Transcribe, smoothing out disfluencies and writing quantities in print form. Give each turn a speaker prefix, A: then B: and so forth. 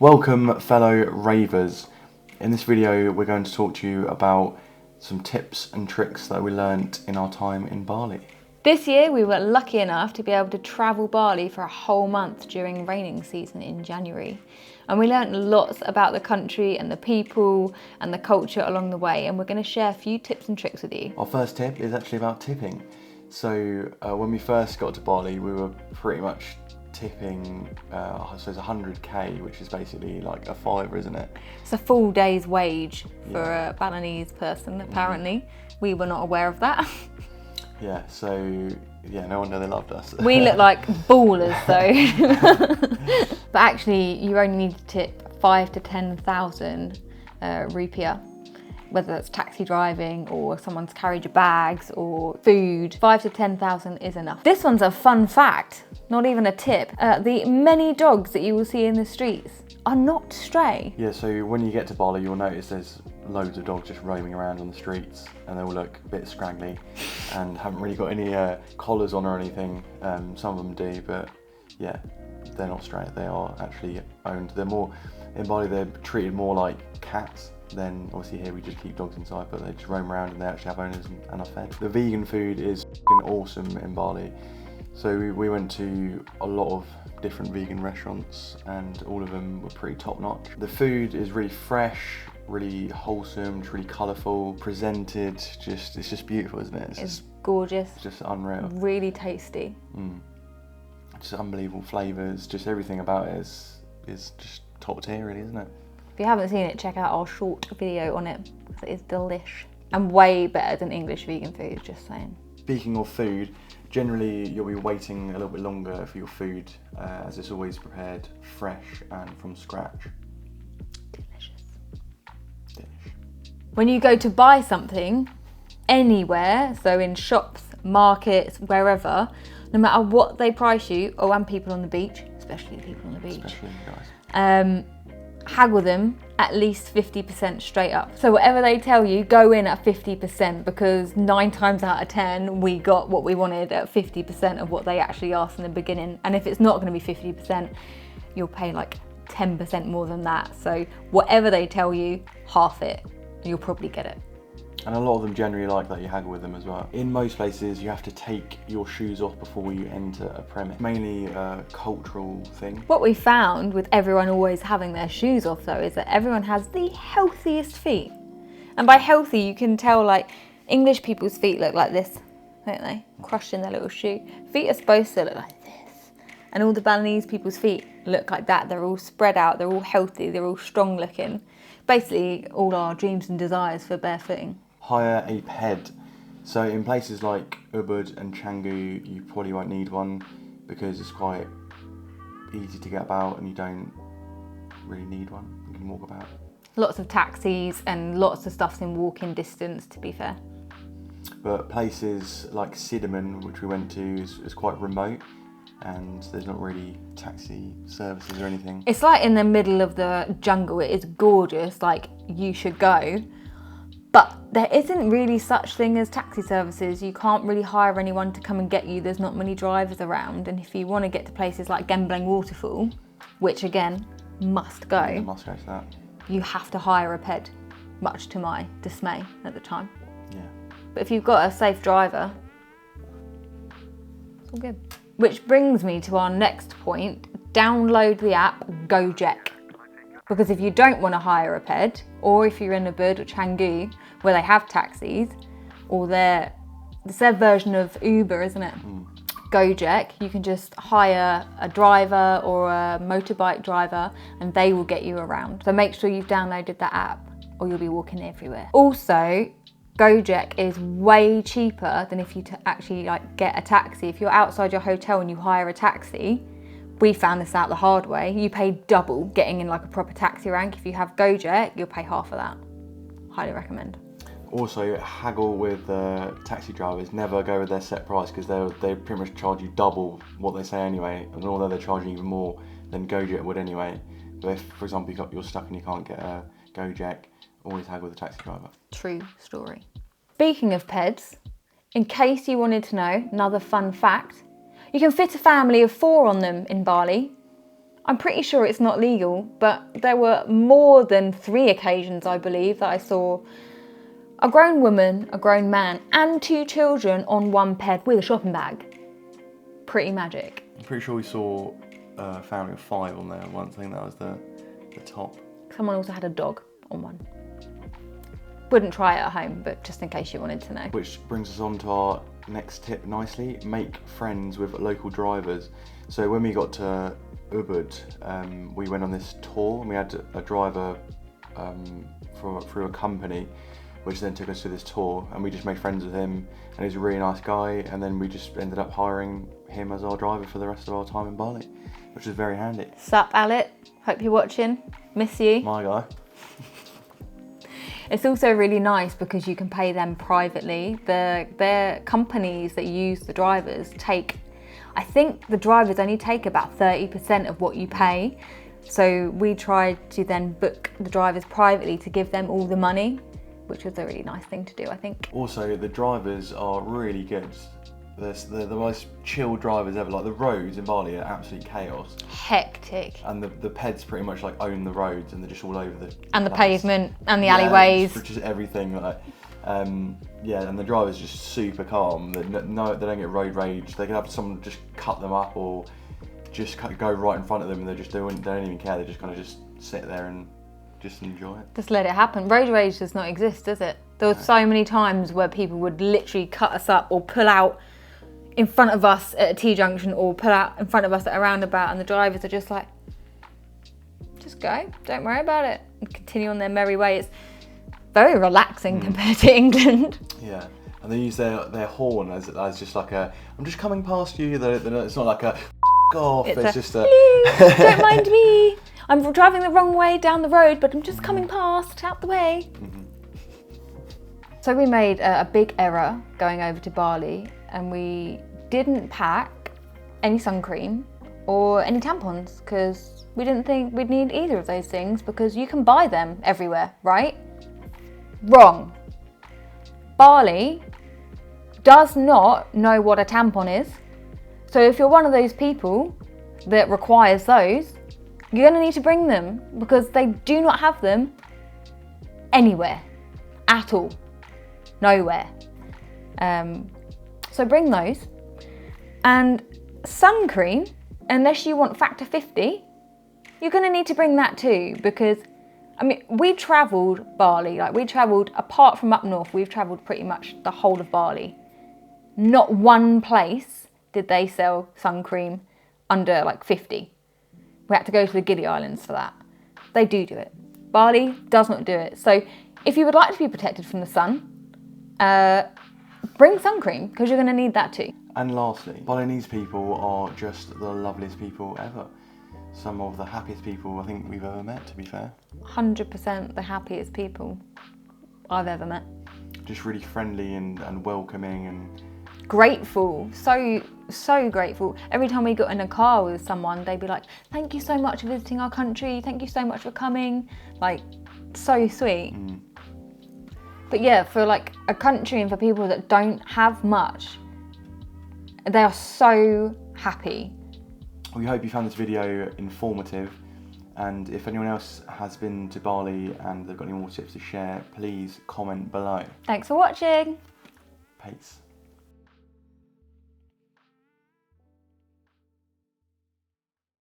A: Welcome fellow ravers. In this video we're going to talk to you about some tips and tricks that we learnt in our time in Bali.
B: This year we were lucky enough to be able to travel Bali for a whole month during raining season in January. And we learnt lots about the country and the people and the culture along the way, and we're going to share a few tips and tricks with you.
A: Our first tip is actually about tipping. So when we first got to Bali we were pretty much tipping, I suppose 100k, which is basically like a fiver, isn't it?
B: It's a full day's wage for a Balinese person, apparently. We were not aware of that.
A: Yeah, so yeah, no wonder they loved us.
B: We look like ballers though. But actually you only need to tip 5 to 10,000 rupiah. Whether that's taxi driving or someone's carried your bags or food, 5 to 10,000 is enough. This one's a fun fact, not even a tip. The many dogs that you will see in the streets are not stray.
A: Yeah, so when you get to Bali, you'll notice there's loads of dogs just roaming around on the streets, and they all look a bit scraggly and haven't really got any collars on or anything. Some of them do, but yeah, they're not stray. They are actually owned. They're more, in Bali, they're treated more like cats. Then obviously here we just keep dogs inside, but they just roam around and they actually have owners and are fed. The vegan food is f***ing awesome in Bali. So we went to a lot of different vegan restaurants and all of them were pretty top notch. The food is really fresh, really wholesome, it's really colourful, presented, it's just beautiful, isn't it?
B: It's gorgeous.
A: It's just unreal.
B: Really tasty.
A: Just unbelievable flavours, just everything about it is just top tier really, isn't it?
B: If you haven't seen it, check out our short video on it, because it is delish. And way better than English vegan food, just saying.
A: Speaking of food, generally you'll be waiting a little bit longer for your food, as it's always prepared fresh and from scratch.
B: Delicious.
A: Delish.
B: When you go to buy something, anywhere, so in shops, markets, wherever, no matter what they price you, and people on the beach, especially the people on the beach.
A: Especially you guys.
B: Haggle them at least 50% straight up. So whatever they tell you, go in at 50%, because 9 times out of 10, we got what we wanted at 50% of what they actually asked in the beginning. And if it's not gonna be 50%, you'll pay like 10% more than that. So whatever they tell you, half it, you'll probably get it.
A: And a lot of them generally like that you haggle with them as well. In most places, you have to take your shoes off before you enter a premise. Mainly a cultural thing.
B: What we found with everyone always having their shoes off though, is that everyone has the healthiest feet. And by healthy, you can tell like English people's feet look like this, don't they? Crushed in their little shoe. Feet are supposed to look like this. And all the Balinese people's feet look like that. They're all spread out, they're all healthy, they're all strong looking. Basically, all our dreams and desires for barefooting.
A: Hire a ped. So in places like Ubud and Canggu, you probably won't need one because it's quite easy to get about and you don't really need one. You can walk about.
B: Lots of taxis and lots of stuff's in walking distance, to be fair.
A: But places like Cinnamon, which we went to, is quite remote and there's not really taxi services or anything.
B: It's like in the middle of the jungle. It is gorgeous, like you should go. But there isn't really such thing as taxi services. You can't really hire anyone to come and get you. There's not many drivers around. And if you want to get to places like Gembleng Waterfall, which again, must go.
A: Yeah, must go to that.
B: You have to hire a ped, much to my dismay at the time.
A: Yeah.
B: But if you've got a safe driver, it's all good. Which brings me to our next point. Download the app Gojek. Because if you don't want to hire a ped, or if you're in Ubud or Canggu, where they have taxis, or it's their version of Uber, isn't it? Gojek, you can just hire a driver or a motorbike driver and they will get you around. So make sure you've downloaded that app or you'll be walking everywhere. Also, Gojek is way cheaper than if you actually like get a taxi. If you're outside your hotel and you hire a taxi, we found this out the hard way. You pay double getting in like a proper taxi rank. If you have Gojek, you'll pay half of that. Highly recommend.
A: Also, haggle with taxi drivers. Never go with their set price because they pretty much charge you double what they say anyway. And although they're charging even more than Gojek would anyway. But if, for example, you're stuck and you can't get a Gojek, always haggle with a taxi driver.
B: True story. Speaking of peds, in case you wanted to know another fun fact, you can fit a family of 4 on them in Bali. I'm pretty sure it's not legal, but there were more than 3 occasions, I believe, that I saw a grown woman, a grown man, and 2 children on one ped with a shopping bag. Pretty magic.
A: I'm pretty sure we saw a family of 5 on there once. I think that was the top.
B: Someone also had a dog on one. Wouldn't try it at home, but just in case you wanted to know.
A: Which brings us on to our next tip nicely. Make friends with local drivers. So when we got to Ubud, we went on this tour and we had a driver through a company, which then took us to this tour, and we just made friends with him, and he's a really nice guy, and then we just ended up hiring him as our driver for the rest of our time in Bali, which was very handy.
B: Sup, Alit? Hope you're watching. Miss you.
A: My guy.
B: It's also really nice because you can pay them privately. Their companies that use the drivers I think the drivers only take about 30% of what you pay. So we tried to then book the drivers privately to give them all the money, which was a really nice thing to do, I think.
A: Also, the drivers are really good. They're the most chill drivers ever. Like, the roads in Bali are absolute chaos.
B: Hectic.
A: And the peds pretty much like own the roads, and they're just all over the
B: And the
A: place.
B: pavement and the alleyways.
A: Which is everything. Like, yeah, and the driver's just super calm. They don't get road rage. They can have someone just cut them up or just go right in front of them, and they don't even care. They just kind of just sit there and just enjoy it.
B: Just let it happen. Road rage does not exist, does it? There were so many times where people would literally cut us up or pull out in front of us at a T-junction or pull out in front of us at a roundabout, and the drivers are just like, just go, don't worry about it, and continue on their merry way. It's very relaxing compared to England.
A: Yeah, and they use their horn as just like a, I'm just coming past you. It's not like a off, it's just a
B: please, don't mind me. I'm driving the wrong way down the road, but I'm just coming past, out the way. So we made a big error going over to Bali, and we didn't pack any sun cream or any tampons because we didn't think we'd need either of those things because you can buy them everywhere, right? Wrong. Bali does not know what a tampon is. So if you're one of those people that requires those, you're going to need to bring them because they do not have them anywhere at all. Nowhere. So bring those. And sun cream, unless you want factor 50, you're going to need to bring that too because, I mean, we travelled Bali, apart from up north, we've travelled pretty much the whole of Bali. Not one place did they sell sun cream under 50. We had to go to the Gili Islands for that. They do it. Bali does not do it. So if you would like to be protected from the sun, bring sun cream because you're going to need that too.
A: And lastly, Balinese people are just the loveliest people ever. Some of the happiest people I think we've ever met, to be fair.
B: 100% the happiest people I've ever met.
A: Just really friendly and welcoming and
B: grateful, so grateful. Every time we got in a car with someone, they'd be like, thank you so much for visiting our country, thank you so much for coming. Like, so sweet. But yeah, for a country and for people that don't have much, they are so happy.
A: We hope you found this video informative, and if anyone else has been to Bali and they've got any more tips to share, please comment below.
B: Thanks for watching.
A: Peace.